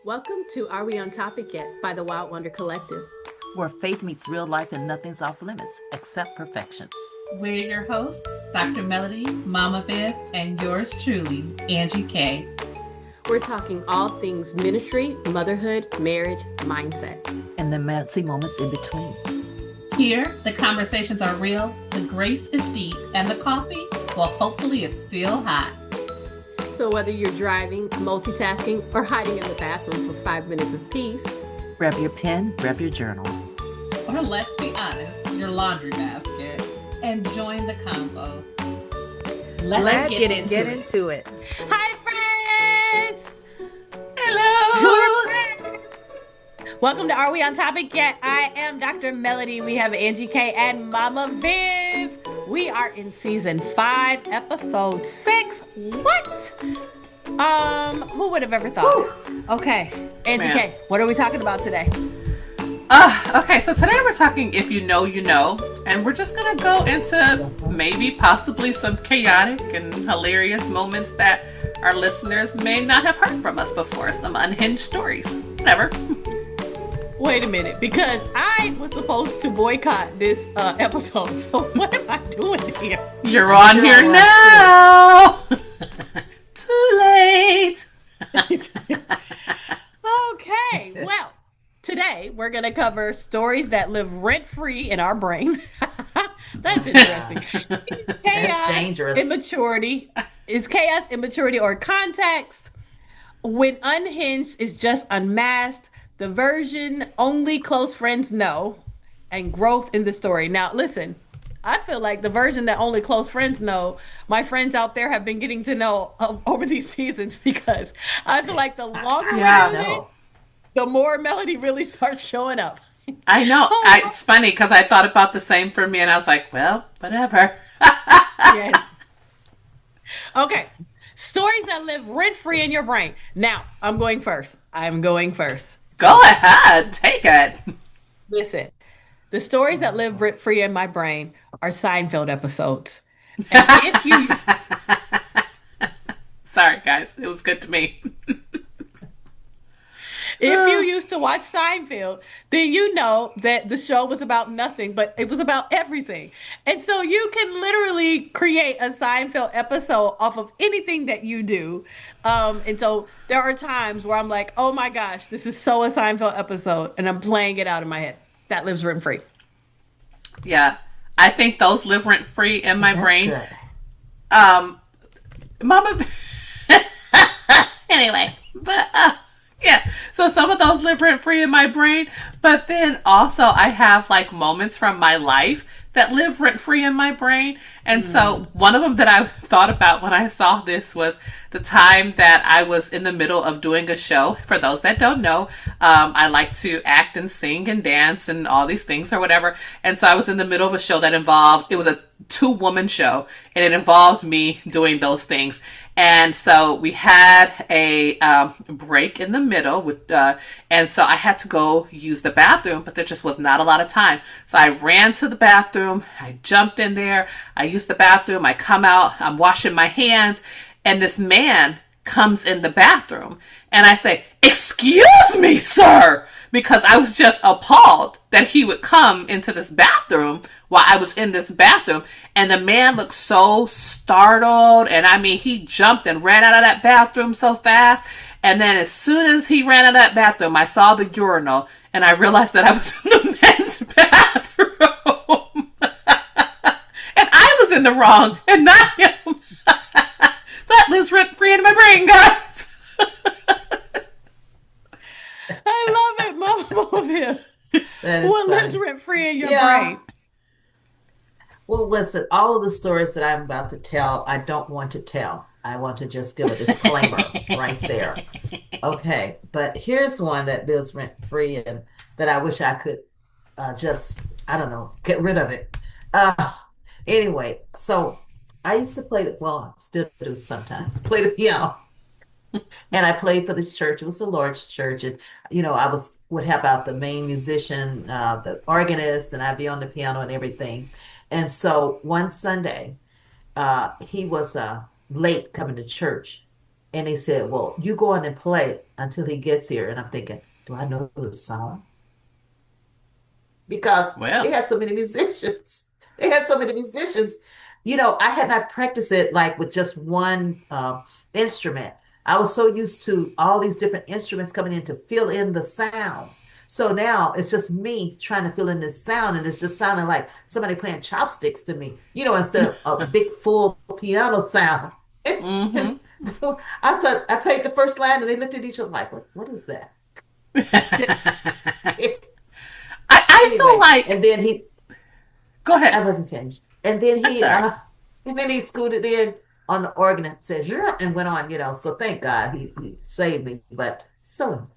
Welcome to Are We On Topic Yet by the Wild Wonder Collective. Where faith meets real life and nothing's off limits except perfection. We're your hosts, Dr. Melody, Mama Viv, and yours truly, Angie K. We're talking all things ministry, motherhood, marriage, mindset, and the messy moments in between. Here, the conversations are real, the grace is deep, and the coffee, well, hopefully it's still hot. So whether you're driving, multitasking, or hiding in the bathroom for 5 minutes of peace, grab your pen, grab your journal. Or let's be honest, your laundry basket, and join the convo. Let's get into it. Hi, friends! Hello! Welcome to Are We On Topic Yet? I am Dr. Melody. We have Angie K and Mama Viv. We are in season 5, episode 6. What? Who would have ever thought? Whew. Okay, Angie K, what are we talking about today? Okay, so today we're talking If You Know, You Know, and we're just going to go into maybe possibly some chaotic and hilarious moments that our listeners may not have heard from us before, some unhinged stories, whatever. Wait a minute, because I was supposed to boycott this episode, so what am I doing here? You're on here now! Too late! Okay, well, today we're going to cover stories that live rent-free in our brain. That's interesting. That's dangerous. Immaturity. Is chaos, immaturity, or context? When unhinged is just unmasked, the version only close friends know, and growth in the story. Now, listen, I feel like the version that only close friends know, my friends out there have been getting to know over these seasons, because I feel like the longer the more Melody really starts showing up. I know. It's funny because I thought about the same for me, and I was like, well, whatever. Yes. Okay. Stories that live rent-free in your brain. Now, I'm going first. Go ahead. Take it. Listen, the stories that live rent-free in my brain are Seinfeld episodes. And if you... Sorry, guys. It was good to me. If you used to watch Seinfeld, then you know that the show was about nothing, but it was about everything. And so you can literally create a Seinfeld episode off of anything that you do. And so there are times where I'm like, oh my gosh, this is so a Seinfeld episode. And I'm playing it out in my head. That lives rent free. Yeah. I think those live rent free in my brain. Good. Mama. Anyway, but yeah, so some of those live rent free in my brain, but then also I have like moments from my life that live rent free in my brain. And so one of them that I thought about when I saw this was the time that I was in the middle of doing a show. For those that don't know, I like to act and sing and dance and all these things or whatever. And so I was in the middle of a show that it was a 2-woman show, and it involved me doing those things. And so we had a break in the middle, and so I had to go use the bathroom, but there just was not a lot of time. So I ran to the bathroom, I jumped in there, I used the bathroom, I come out, I'm washing my hands, and this man comes in the bathroom, and I say, "Excuse me, sir," because I was just appalled that he would come into this bathroom while I was in this bathroom. And the man looked so startled. And I mean, he jumped and ran out of that bathroom so fast. And then as soon as he ran out of that bathroom, I saw the urinal and I realized that I was in the men's bathroom. And I was in the wrong and not him. So that lives rent free in my brain, guys. I love it, Mama. What lives rent free in your brain? Well, listen, all of the stories that I'm about to tell, I don't want to tell. I want to just give a disclaimer right there. Okay, but here's one that lives rent free and that I wish I could I don't know, get rid of it. Anyway, so I used to play, still do sometimes, play the piano. And I played for this church. It was a large church. And, I would help out the main musician, the organist, and I'd be on the piano and everything. And so one Sunday, he was late coming to church. And he said, well, you go on and play until he gets here. And I'm thinking, do I know the song? Because they Well. had so many musicians. They had so many musicians. I had not practiced it like with just one instrument. I was so used to all these different instruments coming in to fill in the sound. So now it's just me trying to fill in this sound, and it's just sounding like somebody playing chopsticks to me, instead of a big full piano sound. And Mm-hmm. I played the first line, and they looked at each other like, what is that? I feel Anyway, like. and then he Go ahead. I wasn't finished. And then I'm he sorry. uh and then he scooted in on the organ and said, "Zhur," and went on. So thank God he saved me. But so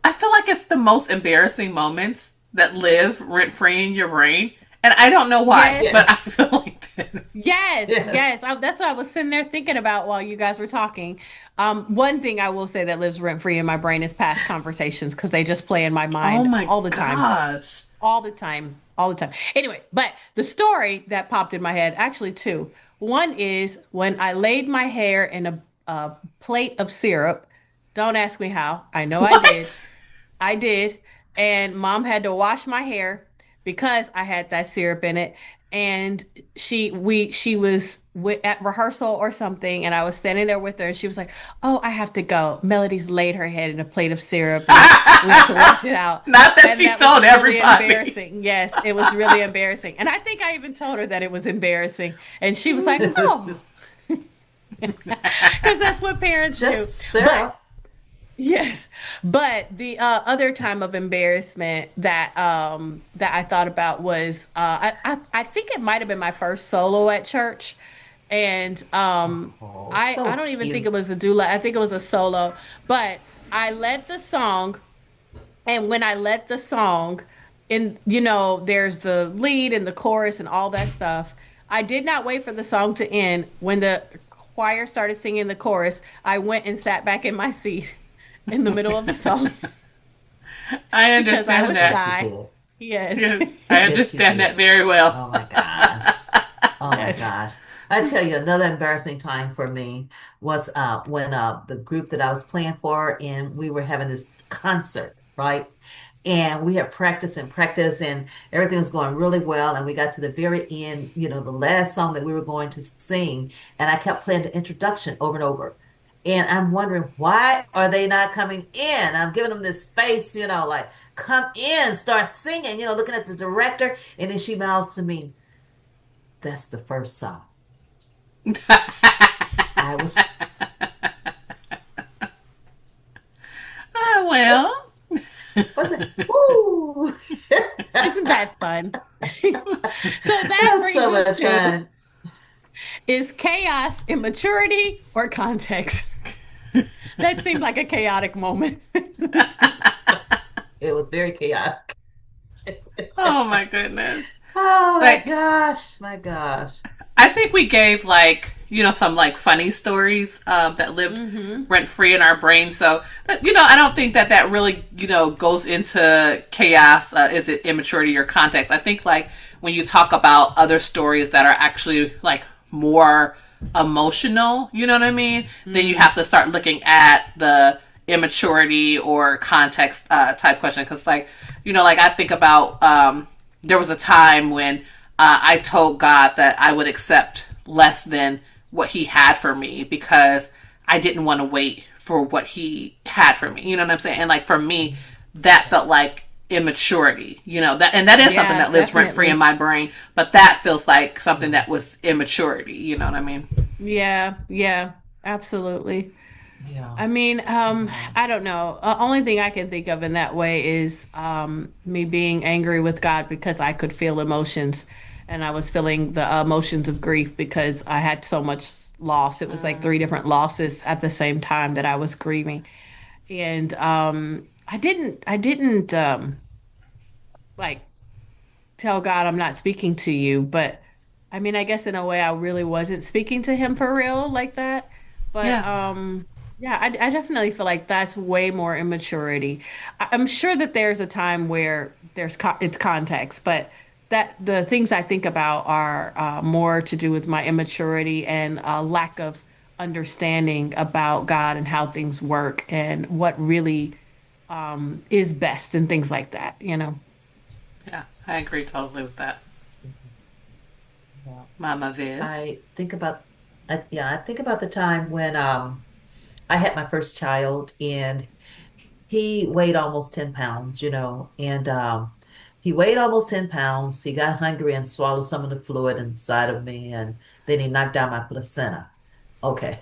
I feel like it's the most embarrassing moments that live rent free in your brain. And I don't know why, Yes. but I yes. feel like this. Yes, Yes. yes. That's what I was sitting there thinking about while you guys were talking. One thing I will say that lives rent free in my brain is past conversations because they just play in my Oh mind my all the time. gosh. All the time, all the time. Anyway, but the story that popped in my head, actually two. One is when I laid my hair in a plate of syrup. Don't ask me how. I know I did. What? I did. And mom had to wash my hair because I had that syrup in it. And she was at rehearsal or something, and I was standing there with her, and she was like, "Oh, I have to go." Melody's laid her head in a plate of syrup, and we have to wash it out. Not that And she that was told really everybody. embarrassing. Yes, it was really embarrassing. And I think I even told her that it was embarrassing. And she was like, "Oh," because that's what parents do. Just But Sarah. yes, but the other time of embarrassment that I thought about was I think it might have been my first solo at church, and Oh, I so don't even think cute. it was a duet. I think it was a solo, but I led the song, and when I led the song, there's the lead and the chorus and all that stuff. I did not wait for the song to end. When the choir started singing the chorus, I went and sat back in my seat in the middle of the song I because I understand was that. Yes, you shy. did. Yes. Yes, I Yes, you understand that did. very well. Oh my gosh. Oh my Yes. gosh. I tell you, another embarrassing time for me was when the group that I was playing for, and we were having this concert, right? And we had practice and practice, and everything was going really well. And we got to the very end, the last song that we were going to sing, and I kept playing the introduction over and over. And I'm wondering, why are they not coming in? I'm giving them this space, like, come in, start singing, looking at the director. And then she mouths to me, that's the first song. I was, Ah, well. was it? Woo! Isn't that fun? So that That's brings so us much to, fun. is chaos immaturity or context? That seemed like a chaotic moment. It was very chaotic. Oh my goodness. Oh my Like, gosh, my gosh. I think we gave some like funny stories that lived Hmm. rent free in our brains. So I don't think that really goes into chaos. Is it immaturity or context? I think like when you talk about other stories that are actually like more emotional, you know what I mean? Then you Mm. have to start looking at the immaturity or context type question because like I think about there was a time when I told God that I would accept less than what He had for me because I didn't want to wait for what He had for me. You know what I'm saying? And like for me, that felt like immaturity. That is something Yeah, that lives rent free in definitely. my brain. But that feels like something Yeah, that was immaturity. You know what I mean? Yeah, yeah, absolutely. yeah, I mean, yeah. I don't know. Only thing I can think of in that way is me being angry with God because I could feel emotions, and I was feeling the emotions of grief because I had so much loss. It was like three Mm, different losses at the same time that I was grieving, and I didn't like tell God I'm not speaking to you, but I mean, I guess in a way I really wasn't speaking to him for real like that. But Yeah. yeah, I definitely feel like that's way more immaturity. I'm sure that there's a time where it's context, but that the things I think about are more to do with my immaturity and lack of understanding about God and how things work and what really is best and things like that, you know. Yeah, I agree totally with that. Yeah. Mama Viv. I think about yeah, I think about the time when I had my first child and he weighed almost 10 pounds, and he weighed almost 10 pounds. He got hungry and swallowed some of the fluid inside of me, and then he knocked down my placenta. Okay.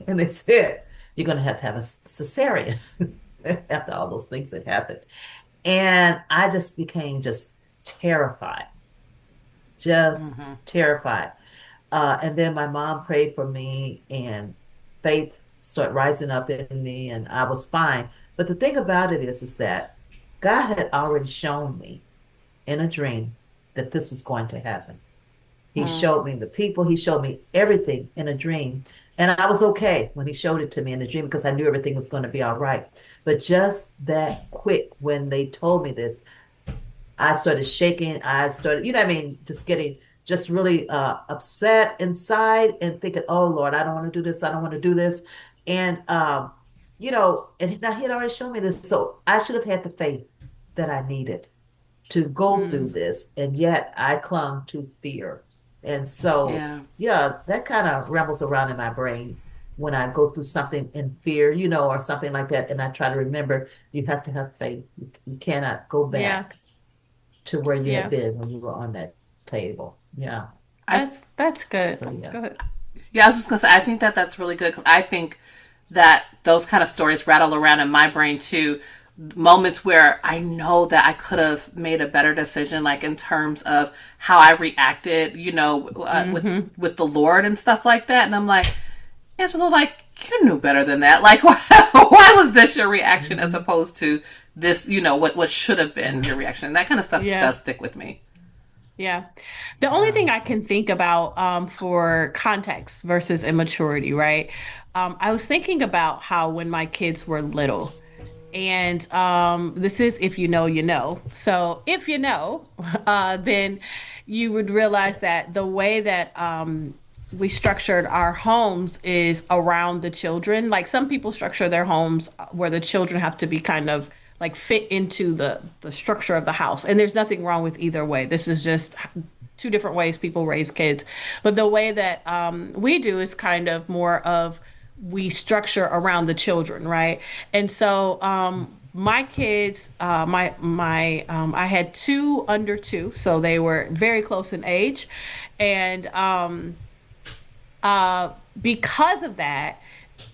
And they said, you're going to have a cesarean after all those things that happened. And I just became terrified, just Mm-hmm. terrified. And then my mom prayed for me, and faith started rising up in me, and I was fine. But the thing about it is that God had already shown me in a dream that this was going to happen. He Mm. showed me the people, he showed me everything in a dream. And I was okay when he showed it to me in a dream because I knew everything was going to be all right. But just that quick when they told me this, I started shaking. I started, you know what I mean, just getting just really upset inside and thinking, oh Lord, I don't want to do this. I don't want to do this. And and now he had already shown me this. So I should have had the faith that I needed to go through Mm, this. And yet I clung to fear. And so, Yeah. yeah, that kind of rambles around in my brain when I go through something in fear, or something like that. And I try to remember you have to have faith. You cannot go yeah, back to where you had yeah. been when you were on that table. Yeah. I That's good. So yeah. Go ahead. Yeah, I was just gonna say I think that that's really good because I think that those kind of stories rattle around in my brain too. Moments where I know that I could have made a better decision, like in terms of how I reacted, Hmm. with the Lord and stuff like that. And I'm like, Angela, like you knew better than that. Like, why was this your reaction as Hmm. opposed to this? What should have been your reaction? That kind of stuff Yeah, does stick with me. yeah. The only Yeah. thing I can That's think about for context versus immaturity, right? I was thinking about how when my kids were little, and this is if you know, you know. So if you know, then you would realize that the way that we structured our homes is around the children. Like some people structure their homes where the children have to be kind of like fit into the structure of the house. And there's nothing wrong with either way. This is just two different ways people raise kids. But the way that we do is kind of more of we structure around the children, right? And so my kids, I had two under two, so they were very close in age, and uh, because of that,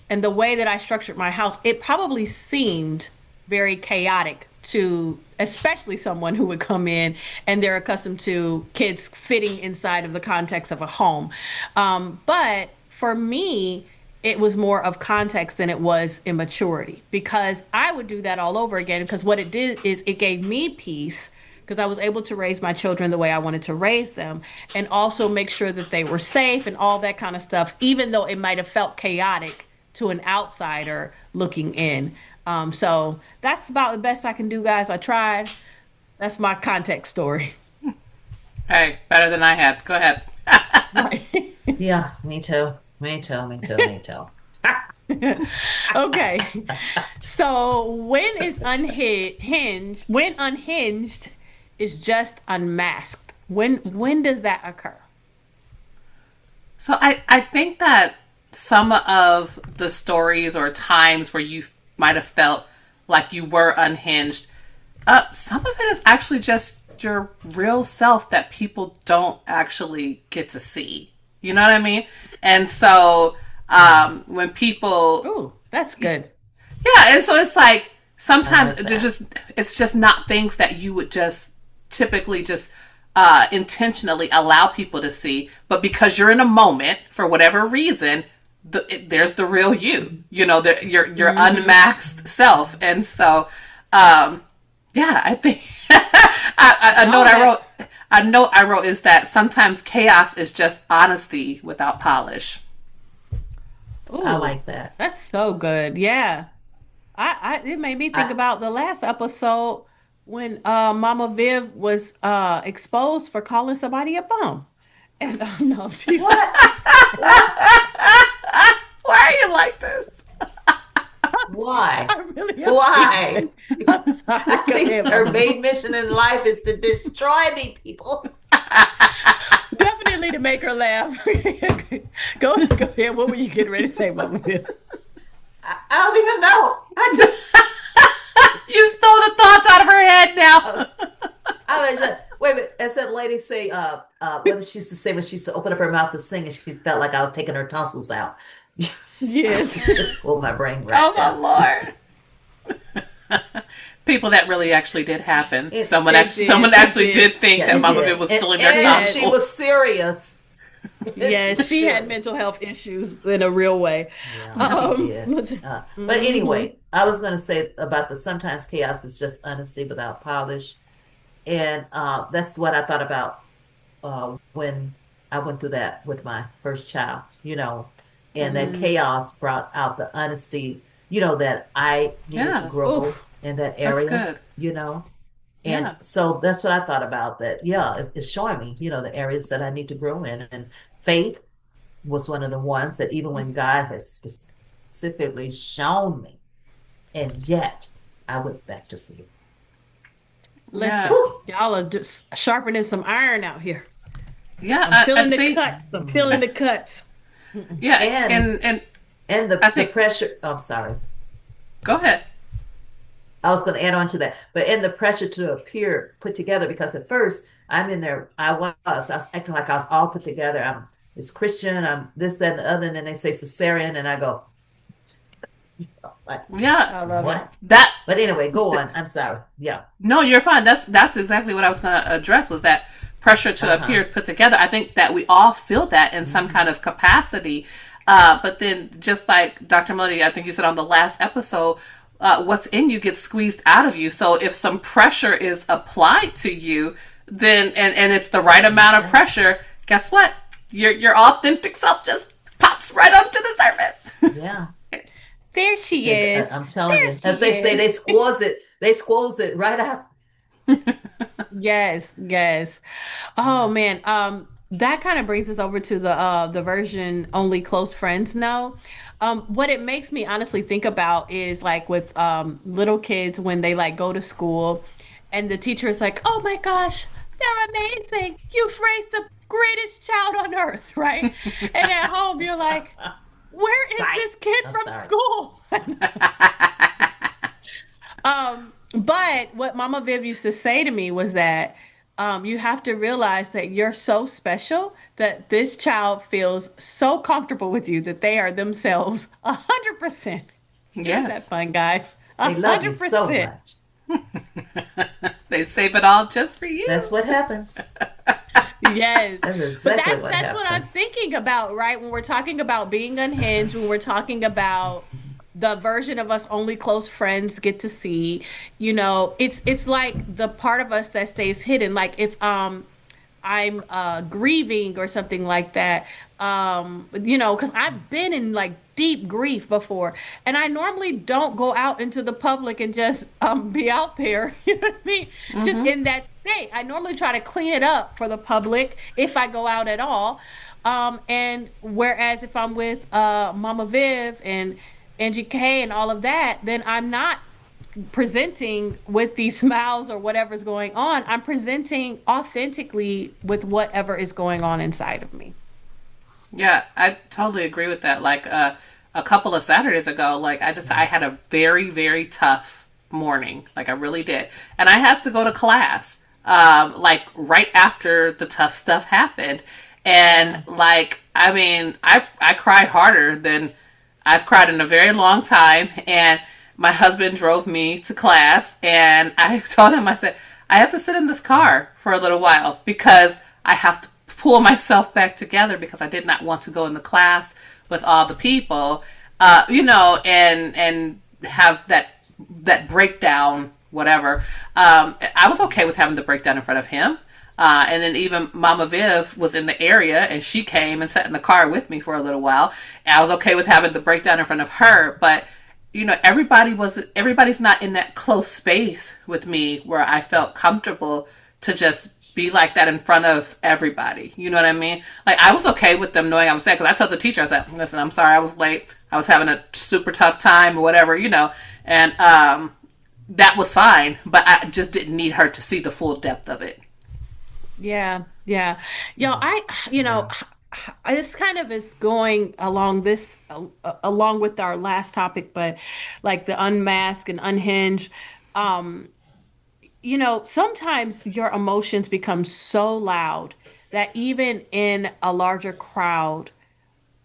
and the way that I structured my house, it probably seemed very chaotic to especially someone who would come in and they're accustomed to kids fitting inside of the context of a home. But for me, it was more of context than it was immaturity because I would do that all over again. Because what it did is it gave me peace because I was able to raise my children the way I wanted to raise them and also make sure that they were safe and all that kind of stuff, even though it might have felt chaotic to an outsider looking in. So that's about the best I can do, guys. I tried. That's my context story. Hey, better than I had. Go ahead. Right. Yeah, me too. Me too. Me too. Me too. Okay. So when unhinged is just unmasked. When does that occur? So I think that some of the stories or times where you might have felt like you were unhinged, some of it is actually just your real self that people don't actually get to see. You know what I mean? And so when people, Oh, that's good. yeah, and so it's like I sometimes like that. it's just not things that you would just typically just intentionally allow people to see, but because you're in a moment for whatever reason, there's the real you, your Hmm. unmasked self, and so yeah, I think a note No, I that. wrote. A note I wrote is that sometimes chaos is just honesty without polish. I Ooh, like that. that's so good. Yeah. It made me think I about the last episode when Mama Viv was exposed for calling somebody a bum. And no, she's what? What? Why? I really Why? appreciate. I'm sorry. I Go think ahead, her Mama. main mission in life is to destroy me, people. Definitely to make her laugh. Go ahead. What were you getting ready to say, Mama Bill? I don't even know. I just, You stole the thoughts out of her head now. I was just, wait a minute. As that lady say, what did she used to say when she used to open up her mouth to sing and she felt like I was taking her tonsils out? Yes. Just pulled my brain Oh right my out. Lord. People, that really actually did happen. It- someone it actually, did, someone it actually did. did think Yeah, that it Mama did. Viv was stealing their And Yes. she tonsils. was serious. Yes, was she had serious. mental health issues in a real way. Yeah, she did. But Mhm. anyway, I was going to say about the sometimes chaos is just honesty without polish. And that's what I thought about when I went through that with my first child, and that Mm. chaos brought out the honesty, that I needed to Yeah, grow Oof. in that that's area, good. And Yeah. so that's what I thought about that. Yeah, it's showing me, the areas that I need to grow in. And faith was one of the ones that even when God has specifically shown me, and yet I went back to fear. Listen, Yeah. Whew. y'all are just sharpening some iron out here. Yeah, I'm I feeling the think, cuts. I'm feeling the cuts. yeah, And and I the think, pressure, I'm sorry. go ahead. I was going to add on to that, but in the pressure to appear put together, because at first I'm in there, I was acting like I was all put together. I'm this Christian, I'm this, that, and the other, and then they say cesarean, and I go, like, Yeah, I love it. what? that, But anyway, go on. I'm sorry. Yeah. no, you're fine. That's exactly what I was going to address, was that pressure to Uh-huh. appear put together. I think that we all feel that in some Hmm. kind of capacity. But then, just like Dr. Melody, I think you said on the last episode, what's in you gets squeezed out of you. So if some pressure is applied to you, then and it's the right amount of Okay. pressure, guess what? Your authentic self just pops right onto the surface. Yeah. There she is. I'm telling There you, she as they say, is. they squoze it right out. Yes, yes. Oh man, that kind of brings us over to the version only close friends know. What it makes me honestly think about is like with little kids when they like go to school and the teacher is like, "Oh my gosh, they're amazing. You've raised the greatest child on earth," right? And at home you're like, "Where is Sight. this kid I'm from sorry. school?" But what Mama Viv used to say to me was that you have to realize that you're so special that this child feels so comfortable with you that they are themselves 100%. Isn't that Yes. fun, guys? A They love you hundred so percent. much. They save it all just for you. That's what happens. Yes. That's But exactly what that's what I'm happens. thinking about, right? When we're talking about being unhinged, when we're talking about the version of us only close friends get to see, it's like the part of us that stays hidden. Like if I'm grieving or something like that. Because I've been in like deep grief before, and I normally don't go out into the public and just be out there. You know what I mean? Just Mm-hmm. in that state. I normally try to clean it up for the public if I go out at all. And whereas if I'm with Mama Viv and Angie K and all of that, then I'm not presenting with these smiles or whatever's going on. I'm presenting authentically with whatever is going on inside of me. Yeah, I totally agree with that. Like a couple of Saturdays ago, like I had a very, very tough morning. Like I really did. And I had to go to class like right after the tough stuff happened. And like, I mean, I cried harder than I've cried in a very long time. And my husband drove me to class, and I told him, I said, I have to sit in this car for a little while because I have to pull myself back together because I did not want to go in the class with all the people, and have that breakdown, whatever. I was okay with having the breakdown in front of him. And then even Mama Viv was in the area, and she came and sat in the car with me for a little while. And I was okay with having the breakdown in front of her, but everybody's not in that close space with me where I felt comfortable to just be like that in front of everybody. You know what I mean? Like, I was okay with them knowing I was sad, because I told the teacher, I said, listen, I'm sorry I was late. I was having a super tough time or whatever, and that was fine, but I just didn't need her to see the full depth of it. Yeah, yeah. You know, Yeah. this kind of is going along this along with our last topic, but like the unmask and unhinge. Um, sometimes your emotions become so loud that even in a larger crowd,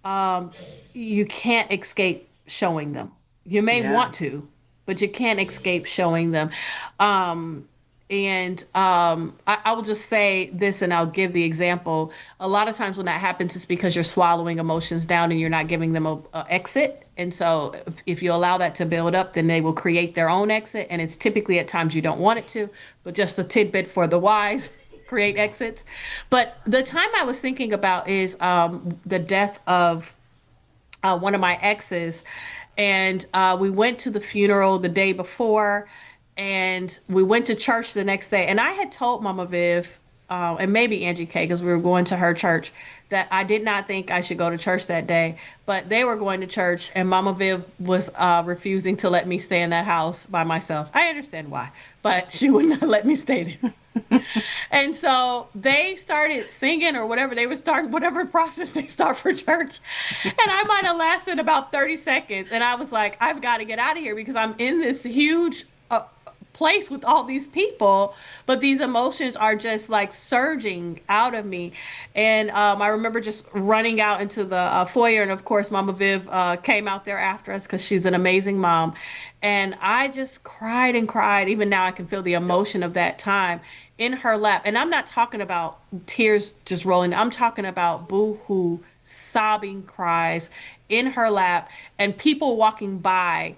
um, you can't escape showing them. You may Yeah. want to, but you can't escape showing them. Um, I will just say this and I'll give the example. A lot of times when that happens, it's because you're swallowing emotions down and you're not giving them a exit. And so if you allow that to build up, then they will create their own exit. And it's typically at times you don't want it to, but just a tidbit for the wise. Create exits. But the time I was thinking about is the death of one of my exes, and we went to the funeral the day before, and we went to church the next day. And I had told Mama Viv, and maybe Angie K, because we were going to her church, that I did not think I should go to church that day. But they were going to church, and Mama Viv was refusing to let me stay in that house by myself. I understand why, but she would not let me stay there. And so they started singing or whatever they were starting, whatever process they start for church. And I might have lasted about 30 seconds. And I was like, I've got to get out of here because I'm in this huge place with all these people, but these emotions are just like surging out of me. And I remember just running out into the foyer. And of course, Mama Viv came out there after us because she's an amazing mom. And I just cried and cried. Even now, I can feel the emotion of that time in her lap. And I'm not talking about tears just rolling, I'm talking about boo hoo, sobbing cries in her lap, and people walking by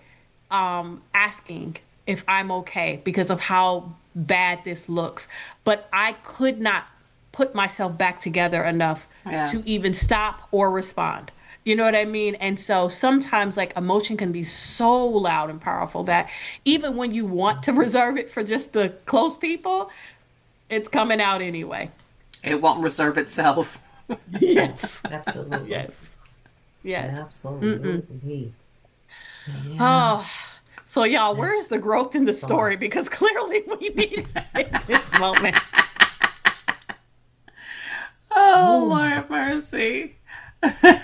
asking if I'm okay because of how bad this looks. But I could not put myself back together enough Yeah. to even stop or respond. You know what I mean? And so sometimes, like, emotion can be so loud and powerful that even when you want to reserve it for just the close people, it's coming out anyway. It won't reserve itself. Yes. Absolutely. Yes. Yes. Mm-mm. Absolutely. Yeah. Oh, so y'all, where's That's the growth in the far. story? Because clearly we need it in this moment. Oh, Oh, Lord mercy. I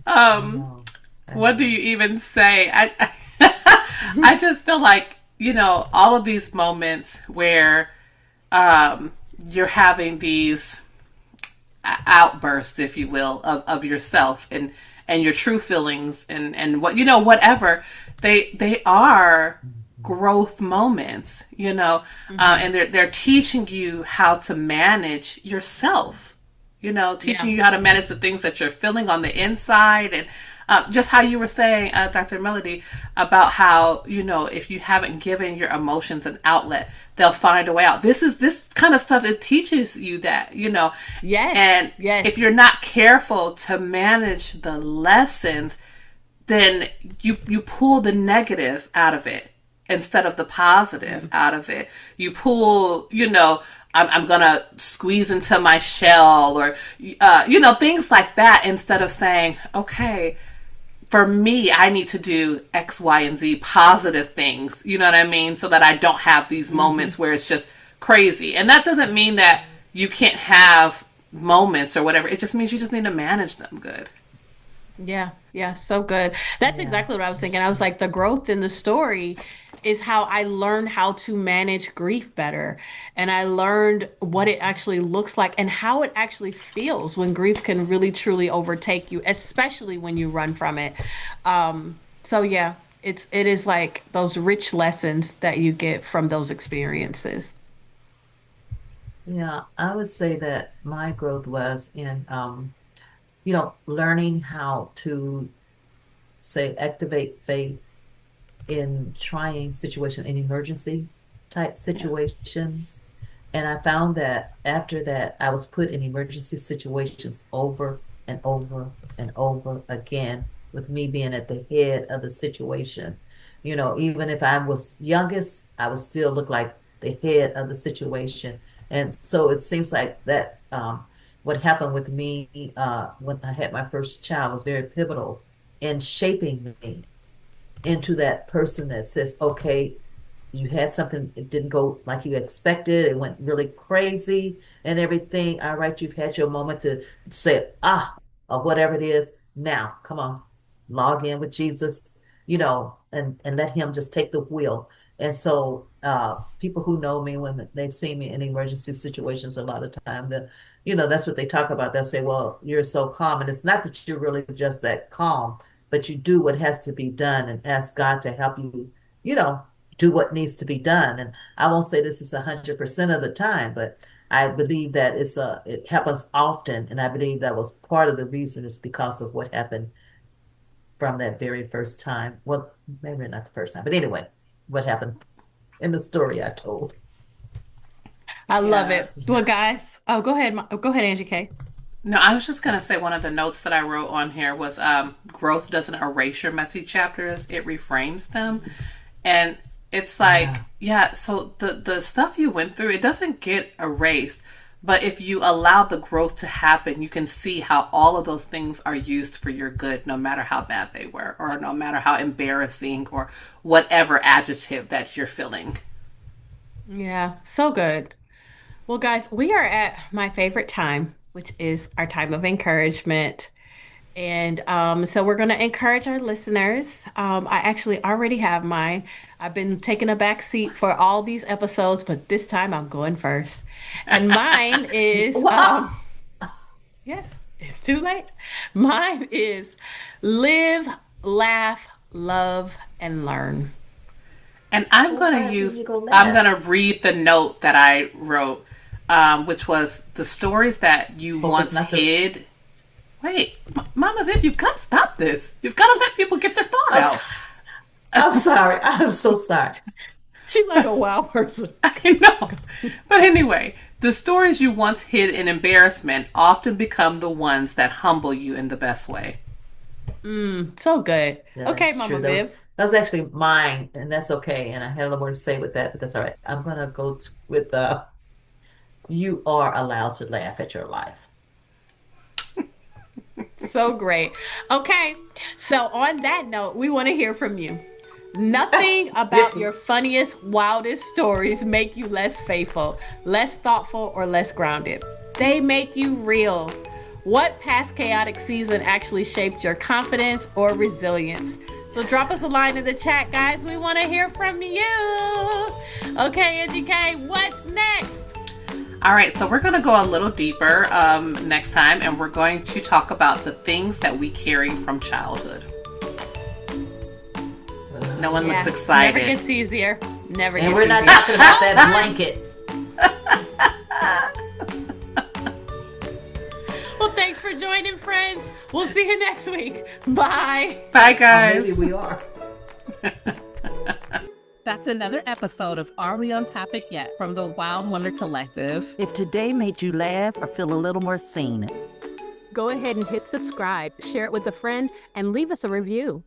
um, know. I what do know. you even say? I just feel like, all of these moments where you're having these outbursts, if you will, of yourself and your true feelings and whatever they are growth moments, Hmm. and they're teaching you how to manage yourself, Yeah. teaching you how to manage the things that you're feeling on the inside. And just how you were saying, Dr. Melody, about how, if you haven't given your emotions an outlet, they'll find a way out. This kind of stuff, it teaches you that, Yes. and if Yes. you're not careful to manage the lessons, then you pull the negative out of it instead of the positive Mm. out of it. You pull, I'm gonna squeeze into my shell, or things like that, instead of saying, okay, for me, I need to do X, Y, and Z positive things. You know what I mean? So that I don't have these Hmm. moments where it's just crazy. And that doesn't mean that you can't have moments or whatever. It just means you just need to manage them good. Yeah. Yeah. So good. That's Yeah, exactly what I was that's thinking. I was true. like, the growth in the story is how I learned how to manage grief better. And I learned what it actually looks like and how it actually feels when grief can really truly overtake you, especially when you run from it. So yeah, it is like those rich lessons that you get from those experiences. Yeah, I would say that my growth was in, learning how to say activate faith in trying situation in emergency type Yeah. situations. And I found that after that, I was put in emergency situations over and over and over again, with me being at the head of the situation. Even if I was youngest, I would still look like the head of the situation. And so it seems like that what happened with me when I had my first child was very pivotal in shaping me into that person that says, okay, you had something, it didn't go like you expected, it went really crazy and everything. All right, you've had your moment to say, or whatever it is. Now, come on, log in with Jesus, and let him just take the wheel. And so people who know me, when they've seen me in emergency situations, a lot of time, that's what they talk about. They'll say, well, you're so calm. And it's not that you're really just that calm, but you do what has to be done and ask God to help you, you know, do what needs to be done. And I won't say this is 100% of the time, but I believe that it happens often. And I believe that was part of the reason is because of what happened from that very first time. Well, maybe not the first time, but anyway, what happened in the story I told. I love Yeah. it. Well, guys, go ahead. Go ahead, Angie K. No, I was just going to say one of the notes that I wrote on here was growth doesn't erase your messy chapters, it reframes them. And it's like, yeah, so the stuff you went through, it doesn't get erased. But if you allow the growth to happen, you can see how all of those things are used for your good, no matter how bad they were, or no matter how embarrassing or whatever adjective that you're feeling. Yeah, so good. Well, guys, we are at my favorite time, which is our time of encouragement. And so we're going to encourage our listeners. I actually already have mine. I've been taking a back seat for all these episodes, but this time I'm going first. And mine is, Well, yes, it's too late. Mine is live, laugh, love, and learn. And I'm why going to didn't use, you go I'm going last? to read the note that I wrote, which was the stories that you Hope it's once not the. hid. Wait, Mama Viv, you've got to stop this. You've got to let people get their thought I'm, out. so- I'm sorry. I'm so sorry. She's like a wild person. I know. But anyway, the stories you once hid in embarrassment often become the ones that humble you in the best way. So good. Yeah, Okay, that's true. Mama That was Viv. that was actually mine, and that's okay. And I had a little more to say with that, but that's all right. I'm gonna go with you are allowed to laugh at your life. So great. Okay. So on that note, we want to hear from you. Nothing Yes. about your funniest, wildest stories make you less faithful, less thoughtful, or less grounded. They make you real. What past chaotic season actually shaped your confidence or resilience? So drop us a line in the chat, guys. We want to hear from you. Okay, Angie K, what's next? All right, so we're going to go a little deeper next time, and we're going to talk about the things that we carry from childhood. No one looks Never excited. gets easier. Never And gets we're not easier. talking about that blanket. Well, thanks for joining, friends. We'll see you next week. Bye. Bye, Or guys. maybe we are. That's another episode of Are We on Topic Yet from the Wild Wonder Collective. If today made you laugh or feel a little more seen, Go ahead and hit subscribe, share it with a friend, and leave us a review.